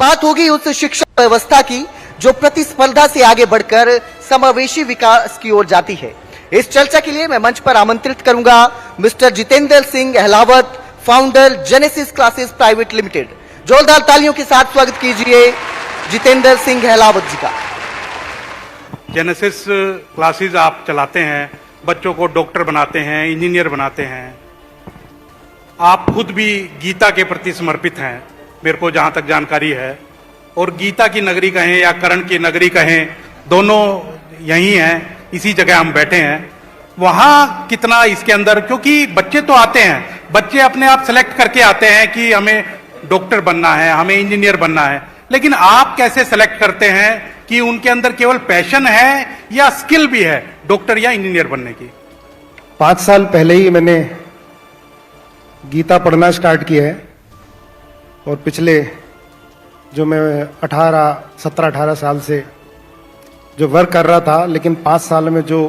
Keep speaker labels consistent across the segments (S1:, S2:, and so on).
S1: बात होगी उस शिक्षा व्यवस्था की जो प्रतिस्पर्धा से आगे बढ़कर समावेशी विकास की ओर जाती है। इस चर्चा के लिए मैं मंच पर आमंत्रित करूंगा mister Jitendra Singh Ahlawat, founder genesis classes private limited. जोरदार तालियों के साथ स्वागत कीजिए जितेंद्र सिंह अहलावत जी का।
S2: जेनेसिस क्लासेस आप चलाते हैं, बच्चों को डॉक्टर बनाते हैं, इंजीनियर बनाते हैं। आप खुद भी गीता के प्रति समर्पित हैं, मेरे को जहां तक जानकारी है। और गीता की नगरी कहें या कर्ण की नगरी कहें, दोनों यही हैं, इसी जगह हम बैठे हैं। वहां कितना इसके अंदर, क्योंकि बच्चे तो आते हैं, बच्चे अपने आप सेलेक्ट करके आते हैं कि हमें डॉक्टर बनना है, हमें इंजीनियर बनना है, लेकिन आप कैसे सेलेक्ट करते हैं कि उनके अंदर केवल पैशन है या स्किल भी है डॉक्टर या इंजीनियर बनने की?
S3: 5 साल पहले ही मैंने गीता पढ़ना स्टार्ट किया है और पिछले जो मैं 17-18 साल से जो वर्क कर रहा था, लेकिन 5 साल में जो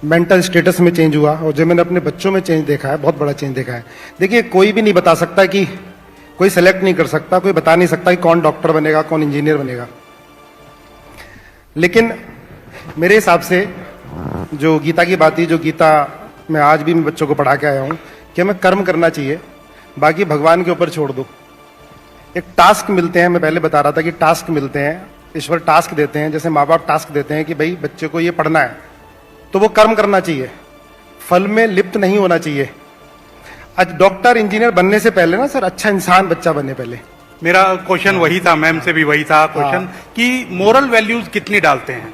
S3: मेंटल स्टेटस में चेंज हुआ और जो मैंने अपने बच्चों में चेंज देखा है, बहुत बड़ा चेंज देखा है। देखिए, कोई भी नहीं बता सकता कि कोई सेलेक्ट नहीं कर सकता, कोई बता नहीं सकता कि कौन डॉक्टर बनेगा, कौन इंजीनियर बनेगा। लेकिन मेरे हिसाब से जो गीता की बात थी, जो गीता मैं आज भी मैं बच्चों को पढ़ा के आया हूं कि हमें कर्म करना चाहिए, बाकी भगवान के ऊपर छोड़ दो। एक टास्क मिलते हैं, मैं पहले बता रहा था कि टास्क मिलते हैं, ईश्वर टास्क देते हैं। जैसे माँ बाप टास्क देते हैं कि भाई बच्चे को ये पढ़ना है, तो वो कर्म करना चाहिए, फल में लिप्त नहीं होना चाहिए। आज डॉक्टर इंजीनियर बनने से पहले ना सर, अच्छा इंसान बच्चा बने पहले।
S2: मेरा क्वेश्चन वही था, मैम से भी वही था क्वेश्चन कि मोरल वैल्यूज कितनी डालते हैं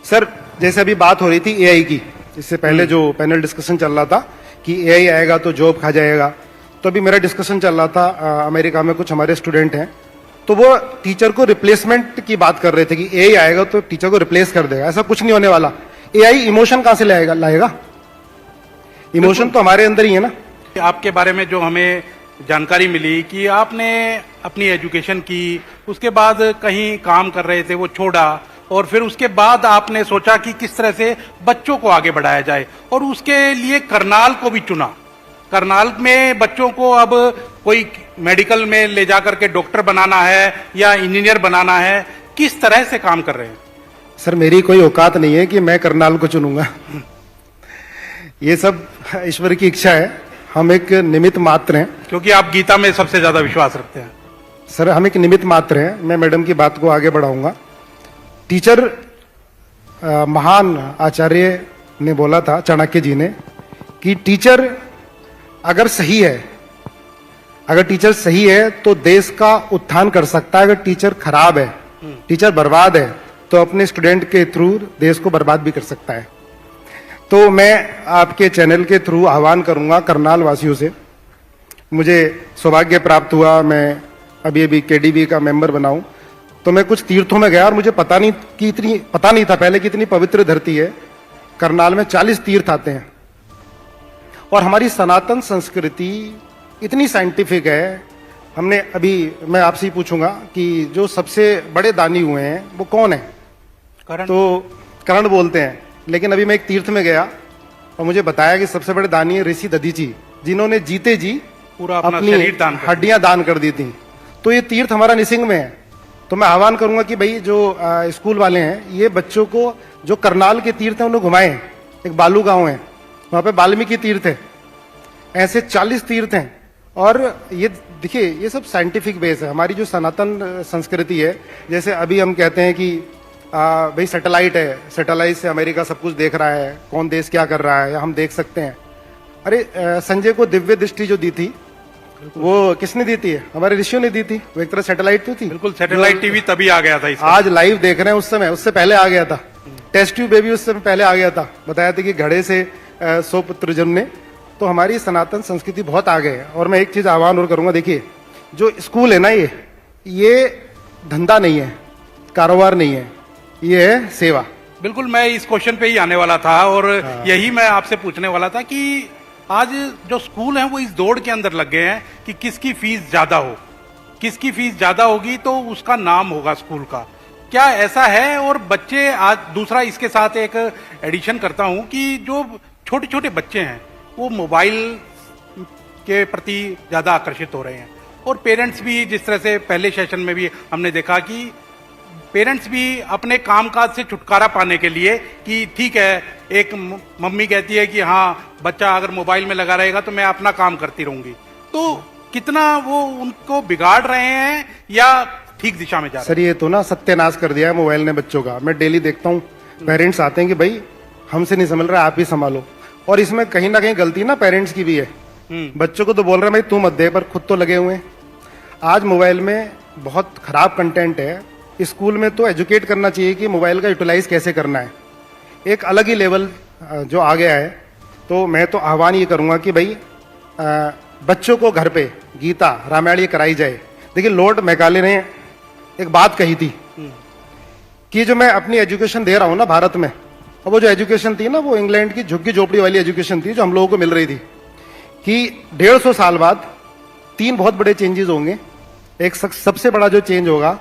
S3: सर? जैसे अभी बात हो रही थी एआई की, इससे पहले जो पैनल डिस्कशन चल रहा था कि एआई आएगा तो जॉब खा जाएगा, तो अभी मेरा डिस्कशन चल रहा था, अमेरिका में कुछ हमारे स्टूडेंट हैं, तो वो टीचर को रिप्लेसमेंट की बात कर रहे थे कि एआई आएगा तो टीचर को रिप्लेस कर देगा। ऐसा कुछ नहीं होने वाला। एआई इमोशन कहां से लाएगा? इमोशन तो हमारे अंदर ही है ना।
S2: आपके बारे में जो हमें जानकारी मिली कि आपने अपनी एजुकेशन की, उसके बाद कहीं काम कर रहे थे, वो छोड़ा, और फिर उसके बाद आपने सोचा कि किस तरह से बच्चों को आगे बढ़ाया जाए, और उसके लिए करनाल को भी चुना। करनाल में बच्चों को अब कोई मेडिकल में ले जाकर के डॉक्टर बनाना है या इंजीनियर बनाना है, किस तरह से काम कर रहे हैं?
S3: सर, मेरी कोई औकात नहीं है कि मैं करनाल को चुनूंगा। ये सब ईश्वर की इच्छा है, हम एक निमित्त मात्र हैं।
S2: क्योंकि आप गीता में सबसे ज्यादा विश्वास रखते हैं।
S3: सर, हम एक निमित्त मात्र हैं। मैं मैडम की बात को आगे बढ़ाऊंगा। टीचर, महान आचार्य ने बोला था, चाणक्य जी ने, कि टीचर अगर सही है, अगर टीचर सही है तो देश का उत्थान कर सकता है। अगर टीचर खराब है, टीचर बर्बाद है, तो अपने स्टूडेंट के थ्रू देश को बर्बाद भी कर सकता है। तो मैं आपके चैनल के थ्रू आह्वान करूंगा करनाल वासियों से। मुझे सौभाग्य प्राप्त हुआ, मैं अभी केडीबी का मेंबर बनाऊं, तो मैं कुछ तीर्थों में गया और मुझे पता नहीं था पहले कि इतनी पवित्र धरती है। करनाल में 40 तीर्थ आते हैं और हमारी सनातन संस्कृति इतनी साइंटिफिक है। मैं आपसे ही पूछूंगा कि जो सबसे बड़े दानी हुए हैं वो कौन है?
S2: कर्ण।
S3: तो कर्ण बोलते हैं, लेकिन अभी मैं एक तीर्थ में गया और मुझे बताया कि सबसे बड़े दानी है ऋषि दधीची, जिन्होंने जीते जी
S2: पूरा अपना
S3: अपनी
S2: शरीर दान कर
S3: हड्डियां दान कर दी थी। तो ये तीर्थ हमारा निसिंग में है। तो मैं आह्वान करूंगा कि भाई जो स्कूल वाले हैं, ये बच्चों को जो करनाल के तीर्थ है उन्हें घुमाएं। एक बालू गांव है, वहां पे वाल्मीकि तीर्थ है, ऐसे 40 तीर्थ हैं। और ये देखिए, ये सब साइंटिफिक बेस है। हमारी जो सनातन संस्कृति है, जैसे अभी हम कहते हैं कि भाई सैटेलाइट है, सैटेलाइट से अमेरिका सब कुछ देख रहा है, कौन देश क्या कर रहा है, हम देख सकते हैं। अरे संजय को दिव्य दृष्टि जो दी थी, वो किसने दी थी? हमारे ऋषियों ने दी थी। वो एक तरह सैटेलाइट तो थी।
S2: बिल्कुल, सैटेलाइट टीवी तभी आ गया था।
S3: आज लाइव देख रहे हैं, उस समय, उससे पहले आ गया था। टेस्ट ट्यूब बेबी उससे पहले आ गया था। बताया था कि घड़े से 100 पुत्र जन्मे। तो हमारी सनातन संस्कृति बहुत आगे है। और मैं एक चीज आह्वान और करूंगा, देखिए, जो स्कूल है ना, ये धंधा नहीं है, कारोबार नहीं है, ये है सेवा।
S2: बिल्कुल, मैं इस क्वेश्चन पे ही आने वाला था और यही मैं आपसे पूछने वाला था कि आज जो स्कूल हैं वो इस दौड़ के अंदर लग गए हैं कि किसकी फीस ज्यादा हो, किसकी फीस ज्यादा होगी तो उसका नाम होगा स्कूल का। क्या ऐसा है? और बच्चे आज, दूसरा इसके साथ एक एडिशन करता हूं कि जो छोटे छोटे बच्चे हैं वो मोबाइल के प्रति ज्यादा आकर्षित हो रहे हैं और पेरेंट्स भी, जिस तरह से पहले सेशन में भी हमने देखा कि पेरेंट्स भी अपने कामकाज से छुटकारा पाने के लिए कि ठीक है, एक मम्मी कहती है कि हाँ बच्चा अगर मोबाइल में लगा रहेगा तो मैं अपना काम करती रहूंगी, तो कितना वो उनको बिगाड़ रहे हैं या ठीक दिशा में जा रहे हैं?
S3: सर ये तो ना सत्यानाश कर दिया है मोबाइल ने बच्चों का। मैं डेली देखता हूँ पेरेंट्स आते हैं कि भाई हमसे नहीं संभल रहा, आप ही संभालो। और इसमें कहीं ना कहीं गलती ना पेरेंट्स की भी है। बच्चों को तो बोल रहे हैं भाई तू मत दे, पर खुद तो लगे हुए हैं। आज मोबाइल में बहुत खराब कंटेंट है। स्कूल में तो एजुकेट करना चाहिए कि मोबाइल का यूटिलाइज कैसे करना है। एक अलग ही लेवल जो आ गया है। तो मैं तो आह्वान ये करूंगा कि भाई बच्चों को घर पे गीता रामायण ये कराई जाए। देखिए लॉर्ड मैकाले ने एक बात कही थी कि जो मैं अपनी एजुकेशन दे रहा हूं ना भारत में, अब वो जो एजुकेशन थी ना वो इंग्लैंड की झुग्गी झोपड़ी वाली एजुकेशन थी जो हम लोगों को मिल रही थी, कि 150 साल बाद 3 बहुत बड़े चेंजेस होंगे। एक सबसे बड़ा जो चेंज होगा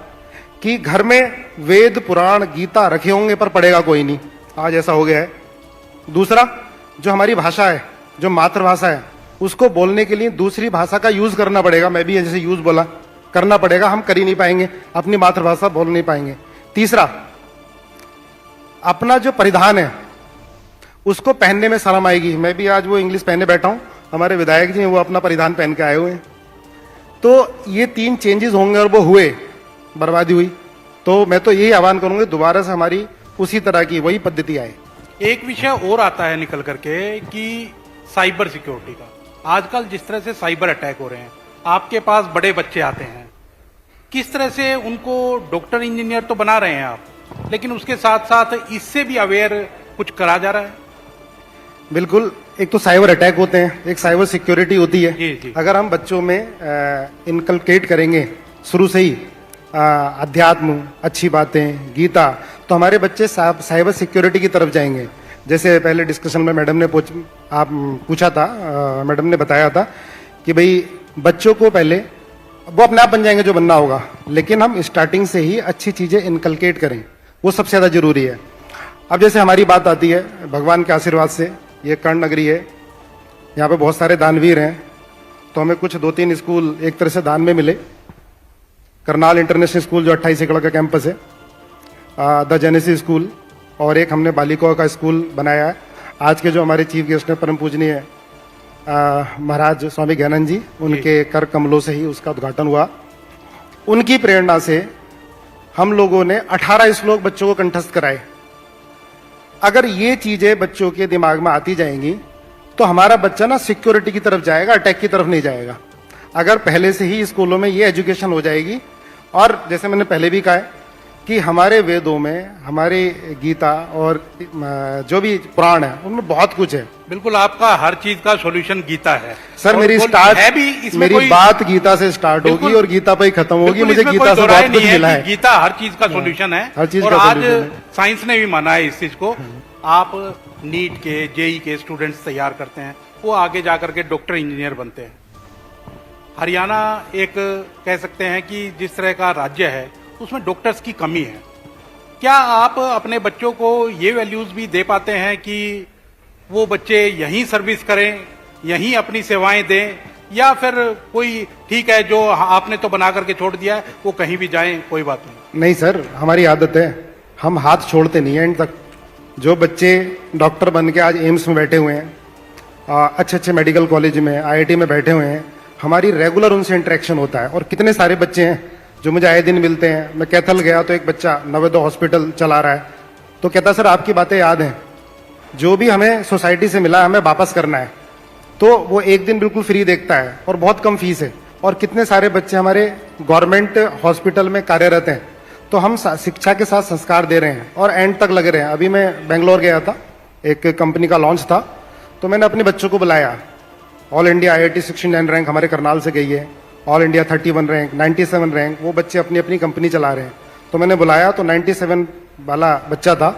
S3: कि घर में वेद पुराण गीता रखे होंगे पर पढ़ेगा कोई नहीं, आज ऐसा हो गया है। दूसरा, जो हमारी भाषा है, जो मातृभाषा है, उसको बोलने के लिए दूसरी भाषा का यूज करना पड़ेगा। मैं भी जैसे यूज बोला करना पड़ेगा, हम कर ही नहीं पाएंगे, अपनी मातृभाषा बोल नहीं पाएंगे। तीसरा, अपना जो परिधान है उसको पहनने में शर्म आएगी। मैं भी आज वो इंग्लिश पहने बैठा हूं, हमारे विधायक जी हैं वो अपना परिधान पहन के आए हुए हैं। तो ये 3 चेंजेस होंगे और वो हुए, बर्बादी हुई। तो मैं तो यही आह्वान करूंगा दोबारा से हमारी उसी तरह की वही पद्धति आए।
S2: एक विषय और आता है निकल करके कि साइबर सिक्योरिटी का। आजकल जिस तरह से साइबर अटैक हो रहे हैं, आपके पास बड़े बच्चे आते हैं, किस तरह से उनको डॉक्टर इंजीनियर तो बना रहे हैं आप, लेकिन उसके साथ साथ इससे भी अवेयर कुछ करा जा रहा है?
S3: बिल्कुल, एक तो साइबर अटैक होते हैं, एक साइबर सिक्योरिटी होती है।
S2: जी, जी।
S3: अगर हम बच्चों में इनकलकेट करेंगे शुरू से ही अध्यात्म, अच्छी बातें, गीता, तो हमारे बच्चे साइबर सिक्योरिटी की तरफ जाएंगे। जैसे पहले डिस्कशन में मैडम ने पूछा था, मैडम ने बताया था कि भाई बच्चों को पहले वो अपने आप बन जाएंगे जो बनना होगा, लेकिन हम स्टार्टिंग से ही अच्छी चीजें इनकलकेट करें, वो सबसे ज्यादा जरूरी है। अब जैसे हमारी बात आती है, भगवान के आशीर्वाद से ये कर्ण नगरी है, यहाँ पे बहुत सारे दानवीर हैं, तो हमें कुछ 2-3 स्कूल एक तरह से दान में मिले। करनाल इंटरनेशनल स्कूल जो 28 एकड़ का कैंपस है, द जेनेसिस स्कूल, और एक हमने बालिकाओं का स्कूल बनाया है। आज के जो हमारे चीफ गेस्ट हैं परम पूजनीय महाराज स्वामी ज्ञानंद जी, उनके कर कमलों से ही उसका उद्घाटन हुआ। उनकी प्रेरणा से हम लोगों ने 18 श्लोक बच्चों को कंठस्थ कराए। अगर ये चीजें बच्चों के दिमाग में आती जाएंगी तो हमारा बच्चा ना सिक्योरिटी की तरफ जाएगा, अटैक की तरफ नहीं जाएगा। अगर पहले से ही स्कूलों में ये एजुकेशन हो जाएगी, और जैसे मैंने पहले भी कहा है कि हमारे वेदों में, हमारे गीता और जो भी पुराण है उनमें बहुत कुछ है।
S2: बिल्कुल, आपका हर चीज का सॉल्यूशन गीता है।
S3: सर मेरी बात गीता से स्टार्ट होगी और गीता पे ही खत्म होगी। मुझे गीता से बहुत कुछ मिला है।
S2: गीता हर चीज का सॉल्यूशन है,
S3: हर चीज
S2: और
S3: का
S2: आज
S3: solution है।
S2: साइंस ने भी माना है इस चीज को। आप नीट के, जेई के स्टूडेंट्स तैयार करते हैं, वो आगे जाकर के डॉक्टर इंजीनियर बनते हैं। हरियाणा एक कह सकते हैं कि जिस तरह का राज्य है उसमें डॉक्टर्स की कमी है। क्या आप अपने बच्चों को ये वैल्यूज भी दे पाते हैं कि वो बच्चे यहीं सर्विस करें, यहीं अपनी सेवाएं दें, या फिर कोई ठीक है जो आपने तो बना करके छोड़ दिया है वो कहीं भी जाएं, कोई बात नहीं?
S3: नहीं सर, हमारी आदत है, हम हाथ छोड़ते नहीं है एंड तक। जो बच्चे डॉक्टर बन के आज एम्स में बैठे हुए हैं, अच्छे अच्छे मेडिकल कॉलेज में, आईआईटी में बैठे हुए हैं, हमारी रेगुलर उनसे इंटरेक्शन होता है। और कितने सारे बच्चे हैं जो मुझे आए दिन मिलते हैं। मैं कैथल गया तो एक बच्चा नवोदय हॉस्पिटल चला रहा है, तो कहता सर आपकी बातें याद हैं, जो भी हमें सोसाइटी से मिला हमें वापस करना है। तो वो एक दिन बिल्कुल फ्री देखता है और बहुत कम फीस है। और कितने सारे बच्चे हमारे गवर्नमेंट हॉस्पिटल में कार्यरत हैं, तो हम शिक्षा के साथ संस्कार दे रहे हैं और एंड तक लगे रहे हैं। अभी मैं बेंगलोर गया था, एक कंपनी का लॉन्च था, तो मैंने अपने बच्चों को बुलाया। ऑल इंडिया IIT 69 रैंक हमारे करनाल से गई है, ऑल इंडिया 31 रैंक, 97 रैंक, वो बच्चे अपनी अपनी कंपनी चला रहे हैं। तो मैंने बुलाया तो 97 वाला बच्चा था।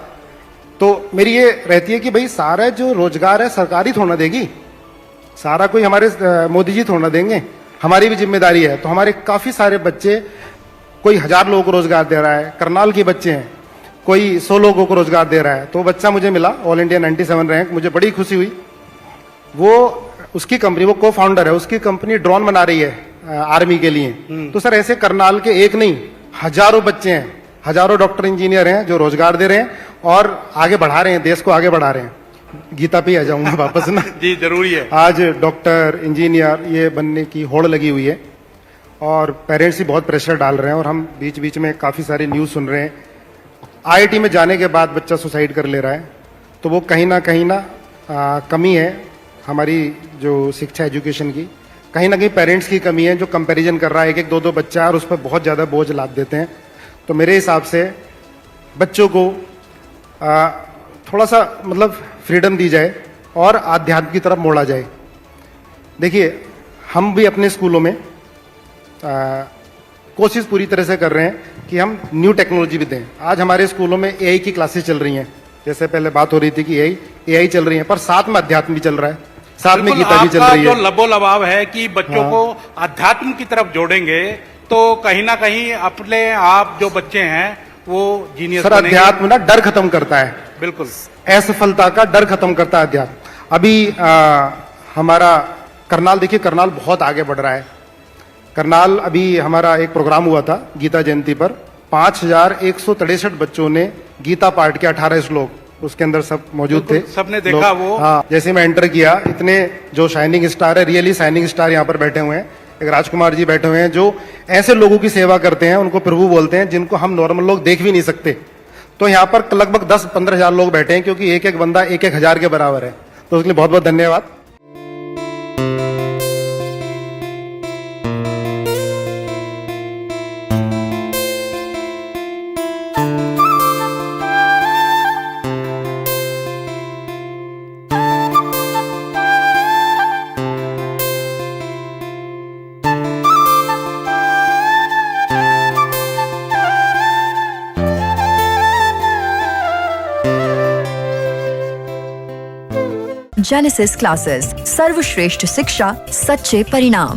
S3: तो मेरी ये रहती है कि भाई सारा जो रोजगार है सरकारी थोड़ा देगी, सारा कोई हमारे मोदी जी थोड़ा देंगे, हमारी भी जिम्मेदारी है। तो हमारे काफी सारे बच्चे, कोई 1000 लोगों को रोजगार दे रहा है, करनाल के बच्चे हैं, कोई 100 लोगों को रोजगार दे रहा है। तो बच्चा मुझे मिला ऑल इंडिया 97 रैंक, मुझे बड़ी खुशी हुई। वो उसकी कंपनी, वो को फाउंडर है, उसकी कंपनी ड्रोन बना रही है आर्मी के लिए। तो सर ऐसे करनाल के एक नहीं हजारों बच्चे हैं, हजारों डॉक्टर इंजीनियर हैं जो रोजगार दे रहे हैं और आगे बढ़ा रहे हैं, देश को आगे बढ़ा रहे हैं। गीता पे ही आ जाऊंगा वापस ना।
S2: जी जरूरी है।
S3: आज डॉक्टर इंजीनियर ये बनने की होड़ लगी हुई है और पेरेंट्स ही बहुत प्रेशर डाल रहे हैं और हम बीच बीच में काफी सारी न्यूज सुन रहे हैं। आईआईटी में जाने के बाद बच्चा सुसाइड कर ले रहा है, तो वो कहीं ना कमी है हमारी जो शिक्षा एजुकेशन की। कहीं ना कहीं पेरेंट्स की कमी है जो कंपैरिजन कर रहा है, एक एक दो दो बच्चा है और उस पर बहुत ज़्यादा बोझ लाद देते हैं। तो मेरे हिसाब से बच्चों को थोड़ा सा मतलब फ्रीडम दी जाए और आध्यात्म की तरफ मोड़ा जाए। देखिए हम भी अपने स्कूलों में कोशिश पूरी तरह से कर रहे हैं कि हम न्यू टेक्नोलॉजी भी दें। आज हमारे स्कूलों में एआई की क्लासेस चल रही हैं, जैसे पहले बात हो रही थी कि एआई चल रही है, पर साथ में अध्यात्म भी चल रहा है, साथ में गीता भी चल रही
S2: जो
S3: है।
S2: लबो लबाव है कि बच्चों को अध्यात्म की तरफ जोड़ेंगे तो कहीं ना कहीं अपने आप जो बच्चे हैं वो जीनियस
S3: सर अध्यात्म ना डर खत्म करता है,
S2: बिल्कुल
S3: असफलता का डर खत्म करता है अध्यात्म। अभी हमारा करनाल देखिए, करनाल बहुत आगे बढ़ रहा है। करनाल अभी हमारा एक प्रोग्राम हुआ था गीता जयंती पर, 5163 बच्चों ने गीता पाठ के 18 श्लोक उसके अंदर सब मौजूद थे,
S2: सबने देखा वो।
S3: हाँ, जैसे मैं एंटर किया इतने जो शाइनिंग स्टार है, रियली शाइनिंग स्टार यहाँ पर बैठे हुए हैं। एक राजकुमार जी बैठे हुए हैं जो ऐसे लोगों की सेवा करते हैं, उनको प्रभु बोलते हैं, जिनको हम नॉर्मल लोग देख भी नहीं सकते। तो यहाँ पर लगभग 10-15 हजार लोग बैठे हैं, क्योंकि एक एक बंदा एक एक हजार के बराबर है। तो उसके लिए बहुत बहुत धन्यवाद।
S4: जेनेसिस क्लासेस, सर्वश्रेष्ठ शिक्षा, सच्चे परिणाम।